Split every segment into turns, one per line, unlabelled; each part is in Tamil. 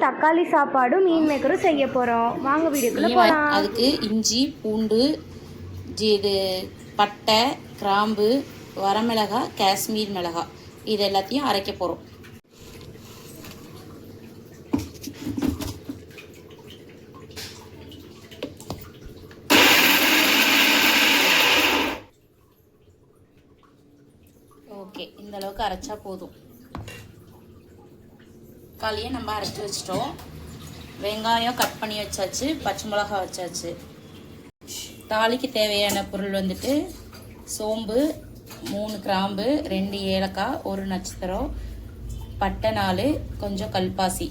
தக்காளி சாப்பாடும் மீன் மேக்கரும் செய்ய போகிறோம். வாங்க வீடியோக்குள்ளே போகலாம்.
அதுக்கு இஞ்சி பூண்டு இது பட்டை கிராம்பு வரமிளகாய் காஷ்மீர் மிளகாய் இது எல்லாத்தையும் அரைக்க போகிறோம். ஓகே, இந்த அளவுக்கு அரைச்சா போதும். தக்காளியை நம்ம அரைச்சி வச்சிட்டோம். வெங்காயம் கட் பண்ணி வச்சாச்சு, பச்சை மிளகாய் வச்சாச்சு. தாளிக்கு தேவையான பொருள் வந்துட்டு சோம்பு 3 கிராம்பு 2 ஏலக்காய் 1 நட்சத்திரம் பட்டை 4 கொஞ்சம் கல்பாசி.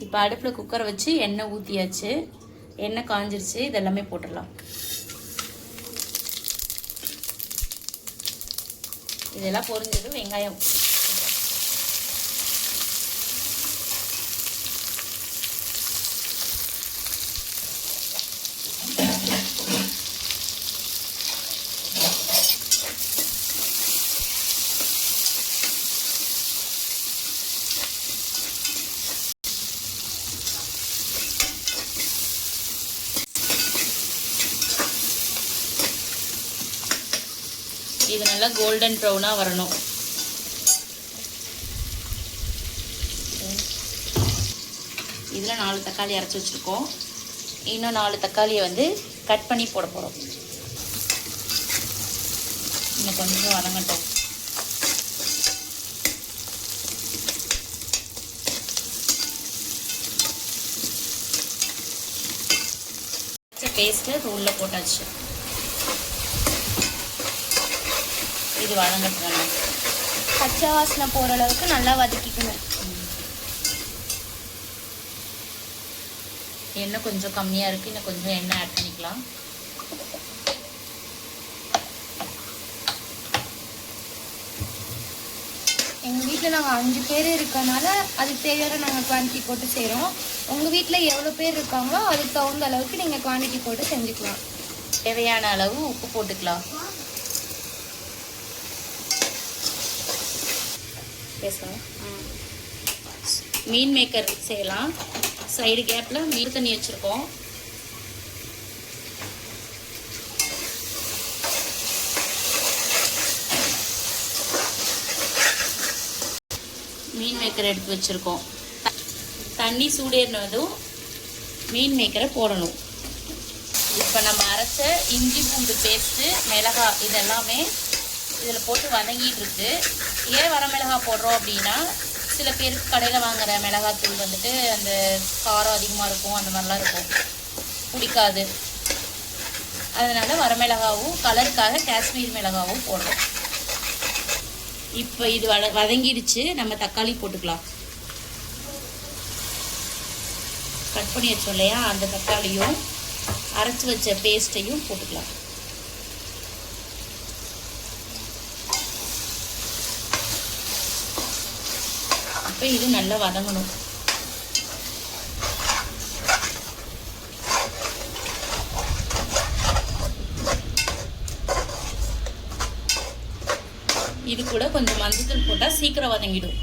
இப்போ அடுப்பில் குக்கரை வச்சு எண்ணெய் ஊற்றியாச்சு. எண்ணெய் காஞ்சிருச்சு. இதெல்லாமே போட்டுடலாம். இதெல்லாம் பொரிஞ்சது வெங்காயம் இது நல்லா கோல்டன் ப்ரௌனாக வரணும். இதில் 4 தக்காளி அரைச்சி வச்சுருக்கோம். இன்னும் 4 தக்காளியை வந்து கட் பண்ணி போட போகிறோம். இன்னும் கொஞ்சம் வதங்கட்டும். பேஸ்ட்டு தூளில் போட்டாச்சு. இது வதங்கட்டும்.
பச்சை வாசனை போகிற அளவுக்கு நல்லா வதக்கிக்கணும்.
எண்ணெய் கொஞ்சம் கம்மியாக இருக்குது. இன்னும் கொஞ்சம் எண்ணெய் ஆட் பண்ணிக்கலாம்.
எங்கள் வீட்டில் நாங்கள் 5 பேர் இருக்கனால அதுக்கு தேவையான நாங்கள் குவான்டிட்டி போட்டு செய்கிறோம். உங்கள் வீட்டில் எவ்வளோ பேர் இருக்காங்களோ அதுக்கு தகுந்த அளவுக்கு நீங்கள் குவான்டிட்டி போட்டு செஞ்சுக்கலாம்.
தேவையான அளவு உப்பு போட்டுக்கலாம். பேசலாம். மீன் மேக்கர் செய்யலாம். சைடு கேப்பில் மீன் தண்ணி வச்சுருக்கோம். மீன் மேக்கர் எடுத்து வச்சுருக்கோம். தண்ணி சூடேறினதும் மீன் மேக்கரை போடணும். இப்போ நம்ம அரைச்ச இஞ்சி பூண்டு பேஸ்ட்டு மிளகாய் இதெல்லாமே இதில் போட்டு வதங்கிட்டு இருக்கு. ஏன் வரமிளகாய் போடுறோம் அப்படின்னா, சில பேருக்கு கடையில் வாங்குகிற மிளகாத்தூள் வந்துட்டு அந்த காரம் அதிகமாக இருக்கும், அந்த மாதிரிலாம் இருக்கும், பிடிக்காது. அதனால் வரமிளகாவும் கலருக்காக காஷ்மீர் மிளகாவும் போடுறோம். இப்போ இது வதங்கிடுச்சு. நம்ம தக்காளி போட்டுக்கலாம். கட் பண்ணி வச்சோம் இல்லையா, அந்த தக்காளியும் அரைச்சி வச்ச பேஸ்ட்டையும் போட்டுக்கலாம். இப்போ இது நல்லா வதங்கணும். இது கூட கொஞ்சம் மஞ்சள் போட்டால் சீக்கிரம் வதங்கிடும்.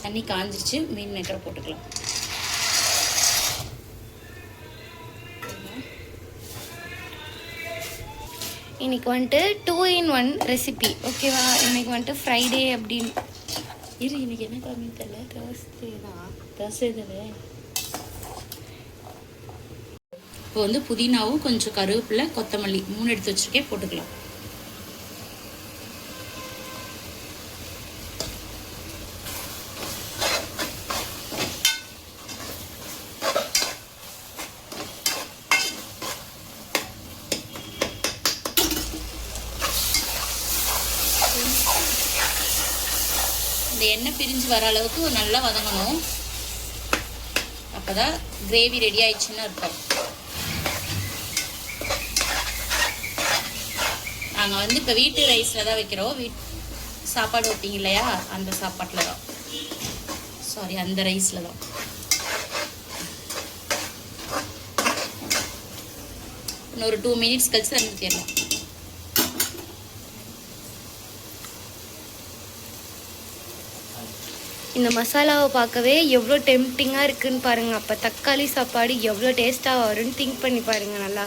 தண்ணி காஞ்சிருச்சு. மீன் மேக்கரை போட்டுக்கலாம்.
இன்னைக்கு வந்துட்டு 2 in 1 ரெசிபி. ஓகேவா? இன்னைக்கு வந்துட்டு ஃப்ரைடே அப்படின்னு
இன்னைக்கு என்ன கிழமை தெரியல. தர்ஸ்டே தானே. இப்போ வந்து புதினாவும் கொஞ்சம் கருவேப்பிலை கொத்தமல்லி 3 எடுத்து வச்சுருக்கேன், போட்டுக்கலாம். இந்த எண்ணெய் பிரிஞ்சு வர அளவுக்கு நல்லா வதங்கணும். அப்பதான் கிரேவி ரெடி ஆயிடுச்சுன்னு அர்த்தம். நாங்கள் வந்து இப்போ வீட்டு ரைஸில் தான் வைக்கிறோம். சாப்பாடு வைப்பீங்க இல்லையா, அந்த சாப்பாட்டில் தான், சாரி அந்த ரைஸில் தான். இன்னொரு 2 மினிட்ஸ் கழிச்சு தண்ணி ஊற்றிடலாம்.
இந்த மசாலாவை பார்க்கவே எவ்வளோ டெம்ப்டிங்காக இருக்குதுன்னு பாருங்கள். அப்போ தக்காளி சாப்பாடு எவ்வளோ டேஸ்ட்டாக வரும்னு திங்க் பண்ணி பாருங்கள் நல்லா.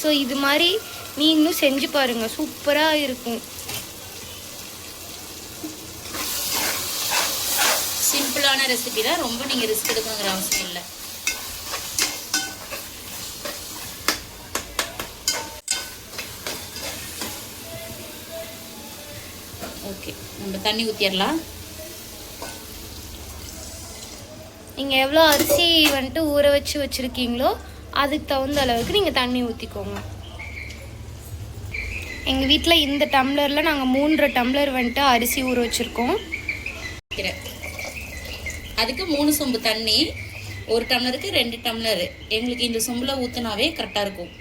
ஸோ இது மாதிரி நீங்களும் செஞ்சு பாருங்கள், சூப்பராக இருக்கும்.
சிம்பிளான ரெசிபி தான், ரொம்ப நீங்கள் ரிஸ்க் எடுக்கணுங்கிற அவசியம் இல்லை. ஓகே, நம்ம தண்ணி ஊற்றிடலாம்.
நீங்கள் எவ்வளோ அரிசி வந்துட்டு ஊற வச்சுருக்கீங்களோ அதுக்கு தகுந்த அளவுக்கு நீங்கள் தண்ணி ஊற்றிக்கோங்க. எங்கள் வீட்டில் இந்த டம்ளரில் நாங்கள் 3.5 டம்ளர் வந்துட்டு அரிசி ஊற வச்சுருக்கோம்.
அதுக்கு 3 சொம்பு தண்ணி, 1 டம்ளருக்கு 2 டம்ளர். எங்களுக்கு இந்த சொம்பில் ஊற்றினாவே கரெக்டாக இருக்கும்.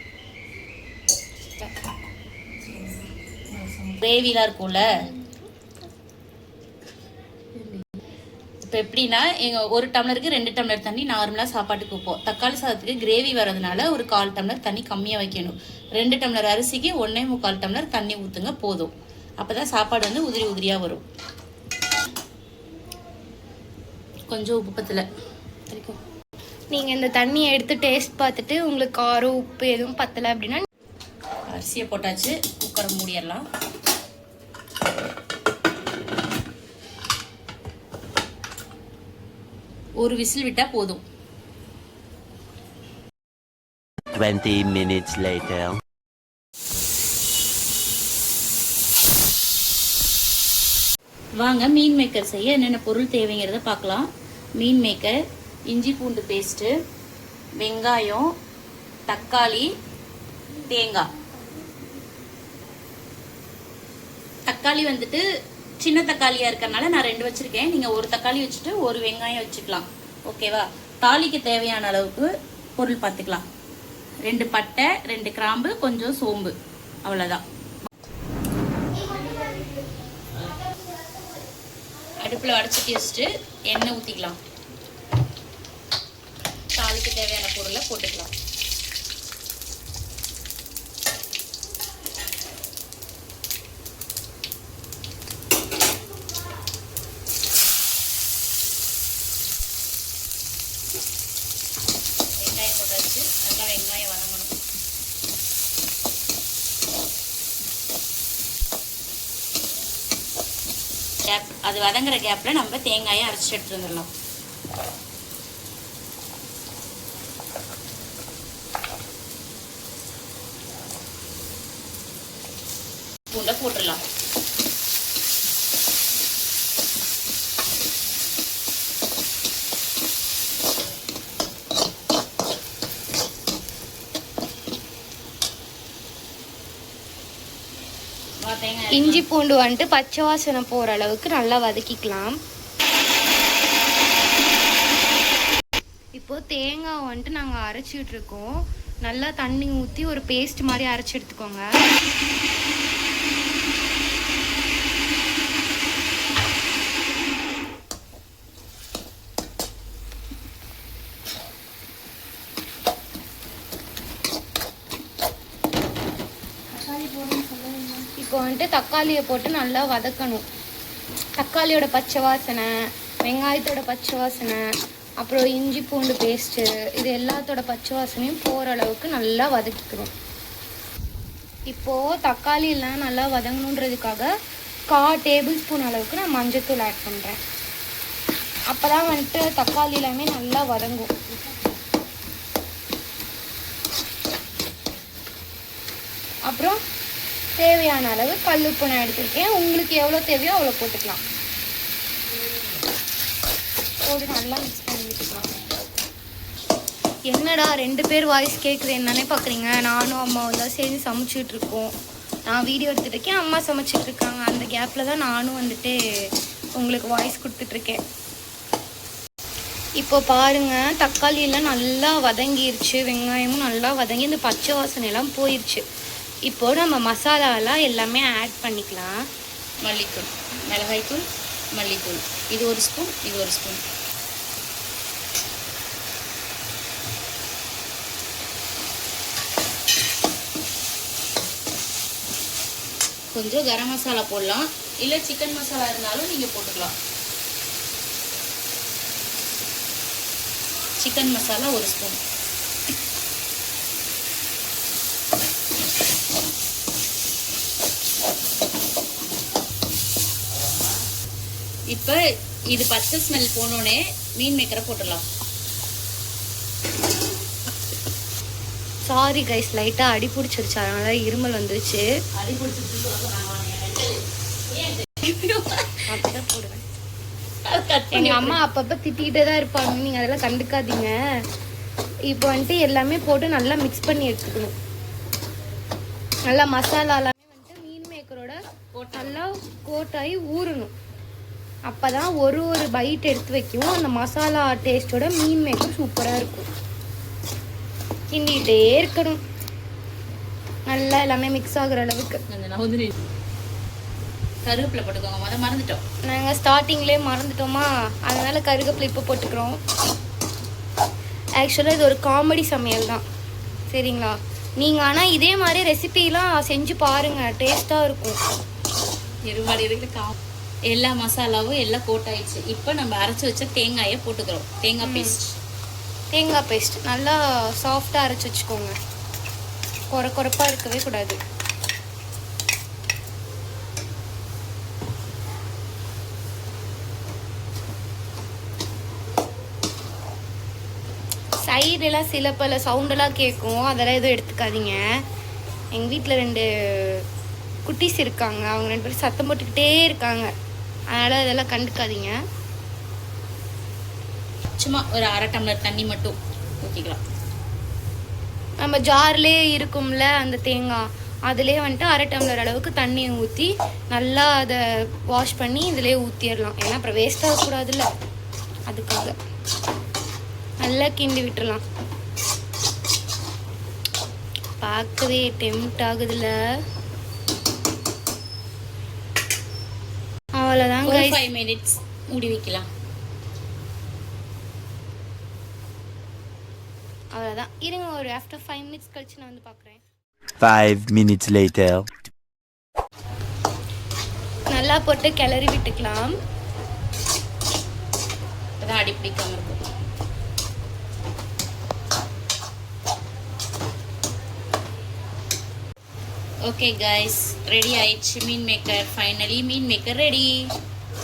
கிரேவிலாம் இருக்கும்ல, இப்போ எப்படின்னா எங்கள் 1 டம்ளருக்கு 2 டம்ளர் தண்ணி நார்மலாக சாப்பாட்டுக்கு வைப்போம். தக்காளி சாதத்துக்கு கிரேவி வரதுனால ஒரு 1/4 டம்ளர் தண்ணி கம்மியாக வைக்கணும். 2 டம்ளர் அரிசிக்கு 1.25 டம்ளர் தண்ணி ஊற்றுங்க போதும். அப்போ தான் சாப்பாடு வந்து உதிரி உதிரியாக வரும். கொஞ்சம் உப்பு பத்தல,
நீங்கள் இந்த தண்ணியை எடுத்து டேஸ்ட் பார்த்துட்டு உங்களுக்கு காரம் உப்பு எதுவும் பத்தலை அப்படின்னா
அரிசியை போட்டாச்சு. குக்கரை மூடிடலாம். ஒரு விசில் விட்டா போதும்.
20 minutes later.
வாங்க மீன் மேக்கர் செய்ய என்னென்ன பொருள் தேவைங்கிறத பார்க்கலாம். மீன் மேக்கர், இஞ்சி பூண்டு பேஸ்ட்டு, வெங்காயம், தக்காளி, தேங்காய். தக்காளி வந்துட்டு சின்ன தக்காளியாக இருக்கிறனால நான் 2 வச்சுருக்கேன். நீங்கள் 1 தக்காளி வச்சுட்டு 1 வெங்காயம் வச்சுக்கலாம். ஓகேவா? தாளிக்கு தேவையான அளவுக்கு பொருள் பார்த்துக்கலாம். 2 பட்டை, 2 கிராம்பு, கொஞ்சம் சோம்பு, அவ்வளோதான். அடுப்பில் வடச்சட்டி வச்சுட்டு எண்ணெய் ஊற்றிக்கலாம். தாளிக்கு தேவையான பொருளை போட்டுக்கலாம். வெங்காயம் போட்டாச்சு. நல்லா வெங்காயம் வதங்கணும். அது வதங்குற கேப்பில் நம்ம தேங்காயை அரைச்சி எடுத்துட்டு வந்துடலாம். பூண்டை போட்டுடலாம்.
இஞ்சி பூண்டு வந்துட்டு பச்சை வாசனை போகிற அளவுக்கு நல்லா வதக்கிக்கலாம். இப்போ தேங்காய் வந்துட்டு நாங்கள் அரைச்சிட்டு இருக்கோம். நல்லா தண்ணி ஊற்றி ஒரு பேஸ்ட் மாதிரி அரைச்சி எடுத்துக்கோங்க. இப்போ வந்துட்டு தக்காளியை போட்டு நல்லா வதக்கணும். தக்காளியோட பச்சை வாசனை, வெங்காயத்தோட பச்சை வாசனை, அப்புறம் இஞ்சி பூண்டு பேஸ்ட்டு, இது எல்லாத்தோட பச்சை வாசனையும் போகிற அளவுக்கு நல்லா வதக்கிக்கணும். இப்போது தக்காளி எல்லாம் நல்லா வதங்கணுன்றதுக்காக 1/4 டேபிள் ஸ்பூன் அளவுக்கு நான் மஞ்சத்தூள் ஆட் பண்ணுறேன். அப்போ தான் வந்துட்டு தக்காளி எல்லாமே நல்லா வதங்கும். அப்புறம் தேவையான அளவு கல்லுப்பு நான் எடுத்துருக்கேன். உங்களுக்கு எவ்வளோ தேவையோ அவ்வளோ போட்டுக்கலாம். போட்டு நல்லா மிக்ஸ் பண்ணி விட்டுக்கலாம். என்னடா 2 பேர் வாய்ஸ் கேட்குது என்னன்னே பார்க்குறீங்க? நானும் அம்மாவும் தான் சேர்ந்து சமைச்சிட்ருக்கோம். நான் வீடியோ எடுத்துகிட்டு இருக்கேன், அம்மா சமைச்சிட்ருக்காங்க. அந்த கேப்பில் தான் நானும் வந்துட்டு உங்களுக்கு வாய்ஸ் கொடுத்துட்ருக்கேன். இப்போ பாருங்கள், தக்காளி எல்லாம் நல்லா வதங்கிருச்சு, வெங்காயமும் நல்லா வதங்கி இந்த பச்சை வாசனையெல்லாம் போயிடுச்சு. இப்போது நம்ம மசாலாலாம் எல்லாமே ஆட் பண்ணிக்கலாம்.
மல்லித்தூள், மிளகாய்த்தூள், மல்லித்தூள். இது ஒரு ஸ்பூன், இது ஒரு ஸ்பூன். கொஞ்சம் கரம் மசாலா போடலாம், இல்லை சிக்கன் மசாலா இருந்தாலும் நீங்கள் போட்டுக்கலாம். சிக்கன் மசாலா ஒரு ஸ்பூன். இப்போ இது பச்சை ஸ்மெல் போனோடனே மீன் மேக்கரை போட்டுடலாம்.
சாரி கைஸ், லைட்டாக அடி பிடிச்சிருச்சு, அதனால இருமல் வந்துருச்சு.
அடி பிடிச்சிருச்சு
அப்படிதான் போடுவேன். எங்கள் அம்மா அப்பப்போ திட்டிகிட்டே தான் இருப்பாங்க, நீங்கள் அதெல்லாம் கண்டுக்காதீங்க. இப்போ வந்துட்டு எல்லாமே போட்டு நல்லா மிக்ஸ் பண்ணி எடுத்துக்கணும். நல்லா மசாலா எல்லாமே வந்துட்டு மீன் மேக்கரோட நல்லா கோட்டாகி ஊறணும். அப்போ தான் ஒரு பைட் எடுத்து வைக்கும். அந்த மசாலா டேஸ்ட்டோட மீன் மேக்கர் சூப்பராக இருக்கும். கிண்டிகிட்டே இருக்கணும், நல்லா எல்லாமே மிக்ஸ் ஆகுற அளவுக்கு.
கருவேப்பிலை போட்டுக்கோங்க, மறந்துட்டோம்.
நாங்கள் ஸ்டார்டிங்லேயே மறந்துட்டோமா, அதனால கருவேப்பிலை இப்போ போட்டுக்கிறோம். ஆக்சுவலாக இது ஒரு காமெடி சமையல் தான், சரிங்களா? நீங்கள் ஆனால் இதே மாதிரி ரெசிபிலாம் செஞ்சு பாருங்கள், டேஸ்ட்டாக இருக்கும்.
எல்லா மசாலாவும் எல்லாம் கோட் ஆயிடுச்சு. இப்போ நம்ம அரைச்சி வச்ச தேங்காயை போட்டுக்கிறோம். தேங்காய் பேஸ்ட்
நல்லா சாஃப்டாக அரைச்சி வச்சுக்கோங்க, குறைப்பாக இருக்கவே கூடாது. சைடெல்லாம் சில பல சவுண்டெல்லாம் கேட்கும், அதெல்லாம் எதுவும் எடுத்துக்காதீங்க. எங்கள் வீட்டில் 2 குட்டீஸ் இருக்காங்க, அவங்க 2 பேரும் சத்தம் போட்டுக்கிட்டே இருக்காங்க, அதனால் இதெல்லாம் கண்டுக்காதீங்க.
சும்மா ஒரு 1/2 டம்ளர் தண்ணி மட்டும் ஊற்றிக்கலாம்.
நம்ம ஜார்லேயே இருக்கும்ல அந்த தேங்காய், அதிலே வந்துட்டு 1/2 டம்ளர் அளவுக்கு தண்ணியை ஊற்றி நல்லா அதை வாஷ் பண்ணி இதிலே ஊற்றிடலாம். ஏன்னா அப்புறம் வேஸ்ட் ஆகக்கூடாதுல்ல, அதுக்காக நல்லா கிண்டி விட்டுறலாம். பார்க்கவே டெம்ட் ஆகுதுல்ல. அவ்வளோதான்,
5 மினிட்ஸ் மூடி வைக்கலாம்.
அவ்வளோதான், இருங்க, ஒரு ஆஃப்டர் 5 மினிட்ஸ் கழிச்சு நான் வந்து பார்க்குறேன்.
5 minutes later.
நல்லா போட்டு கிளறி விட்டுக்கலாம்.
அதான் அடி பிடிக்காம இருக்கும். ஓகே கைஸ், ரெடி ஆயிடுச்சு மீன் மேக்கர். ஃபைனலி மீன் மேக்கர் ரெடி.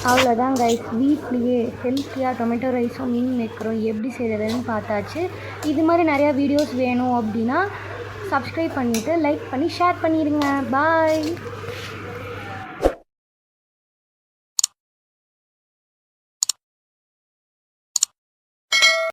அவ்வளோதான் கைஸ், வீட்லேயே ஹெல்த்தியாக டொமேட்டோ ரைஸும் மீன் மேக்கரும் எப்படி செய்கிறதுன்னு பார்த்தாச்சு. இது மாதிரி நிறையா வீடியோஸ் வேணும் அப்படின்னா சப்ஸ்கிரைப் பண்ணிவிட்டு லைக் பண்ணி ஷேர் பண்ணிடுங்க. பாய்.